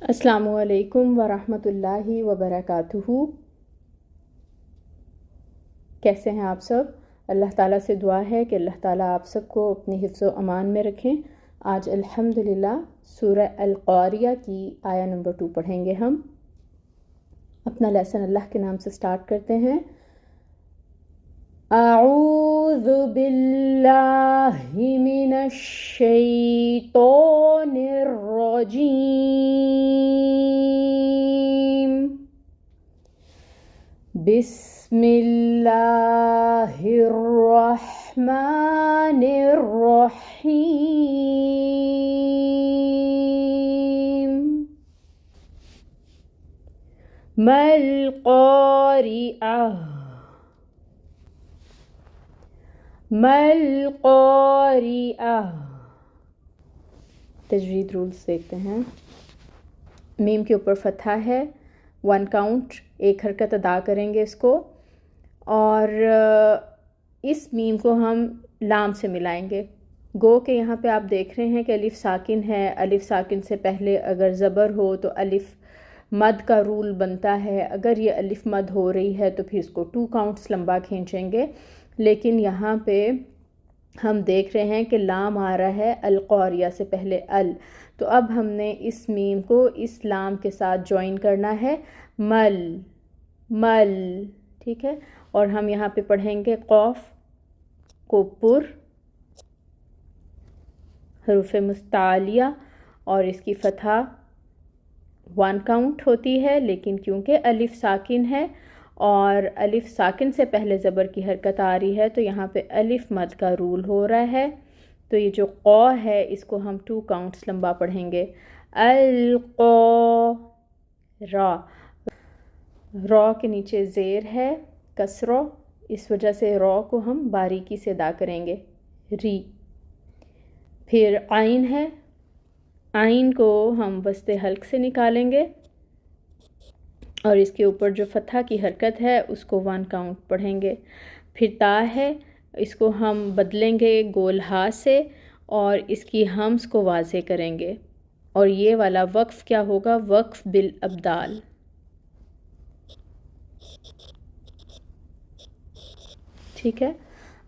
السلام علیکم ورحمۃ اللہ وبرکاتہ۔ کیسے ہیں آپ سب؟ اللہ تعالیٰ سے دعا ہے کہ اللہ تعالیٰ آپ سب کو اپنی حفظ و امان میں رکھیں۔ آج الحمدللہ سورہ القاریہ کی آیہ نمبر 2 پڑھیں گے ہم۔ اپنا لیسن اللہ کے نام سے سٹارٹ کرتے ہیں۔ اعوذ باللہ من الشیطان الرجیم، بسم اللہ الرحمن الرحیم۔ ما القاریہ، ما القاریہ۔ تجوید رولز دیکھتے ہیں۔ میم کے اوپر فتحہ ہے، 1 کاؤنٹ، 1 حرکت ادا کریں گے اس کو، اور اس میم کو ہم لام سے ملائیں گے۔ گو کہ یہاں پہ آپ دیکھ رہے ہیں کہ الف ساکن ہے، الف ساکن سے پہلے اگر زبر ہو تو الف مد کا رول بنتا ہے۔ اگر یہ الف مد ہو رہی ہے تو پھر اس کو 2 کاؤنٹس لمبا کھینچیں گے، لیکن یہاں پہ ہم دیکھ رہے ہیں کہ لام آ رہا ہے القاریہ سے پہلے ال، تو اب ہم نے اس میم کو اس لام کے ساتھ جوائن کرنا ہے، مل مل، ٹھیک ہے۔ اور ہم یہاں پہ پڑھیں گے قوف کو پر، حروف مستعلیہ، اور اس کی فتحہ 1 کاؤنٹ ہوتی ہے، لیکن کیونکہ الف ساکن ہے اور الف ساکن سے پہلے زبر کی حرکت آ رہی ہے تو یہاں پہ الف مد کا رول ہو رہا ہے، تو یہ جو قو ہے اس کو ہم 2 کاؤنٹس لمبا پڑھیں گے۔ القو، را، را کے نیچے زیر ہے، کسرو، اس وجہ سے را کو ہم باریکی سے ادا کریں گے، ری۔ پھر عین ہے، عین کو ہم وسط حلق سے نکالیں گے اور اس کے اوپر جو فتحہ کی حرکت ہے اس کو 1 کاؤنٹ پڑھیں گے۔ پھر تا ہے، اس کو ہم بدلیں گے گول ہا سے اور اس کی ہمز کو واضح کریں گے، اور یہ والا وقف کیا ہوگا؟ وقف بالابدال۔ ٹھیک ہے،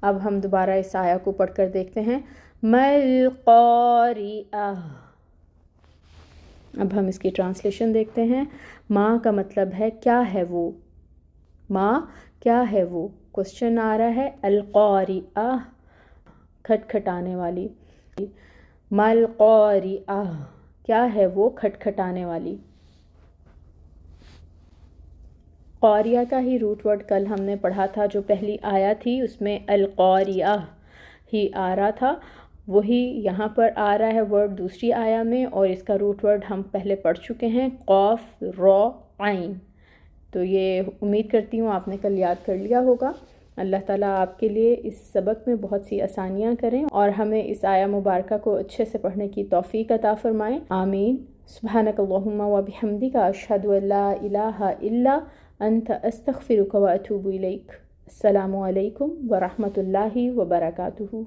اب ہم دوبارہ اس آیہ کو پڑھ کر دیکھتے ہیں۔ ما القاریہ، اب ہم اس کی ٹرانسلیشن دیکھتے ہیں۔ ماں کا مطلب ہے کیا ہے وہ، ماں کیا ہے وہ، کوسچن آ رہا ہے۔ القاریہ، کھٹکھٹانے والی۔ ما القاریہ، کیا ہے وہ کھٹکھٹانے والی۔ قاریہ کا ہی روٹ ورڈ کل ہم نے پڑھا تھا، جو پہلی آیا تھی اس میں القاریہ ہی آ رہا تھا، وہی یہاں پر آ رہا ہے ورڈ دوسری آیا میں، اور اس کا روٹ ورڈ ہم پہلے پڑھ چکے ہیں، قاف را عین۔ تو یہ امید کرتی ہوں آپ نے کل یاد کر لیا ہوگا۔ اللہ تعالیٰ آپ کے لیے اس سبق میں بہت سی آسانیاں کریں اور ہمیں اس آیہ مبارکہ کو اچھے سے پڑھنے کی توفیق عطا فرمائیں، آمین۔ سبحانک اللہم و بحمدک، اشہد ان لا الہ الا انت، استغفرک و اتوب الیک۔ السلام علیکم ورحمۃ اللہ وبرکاتہ۔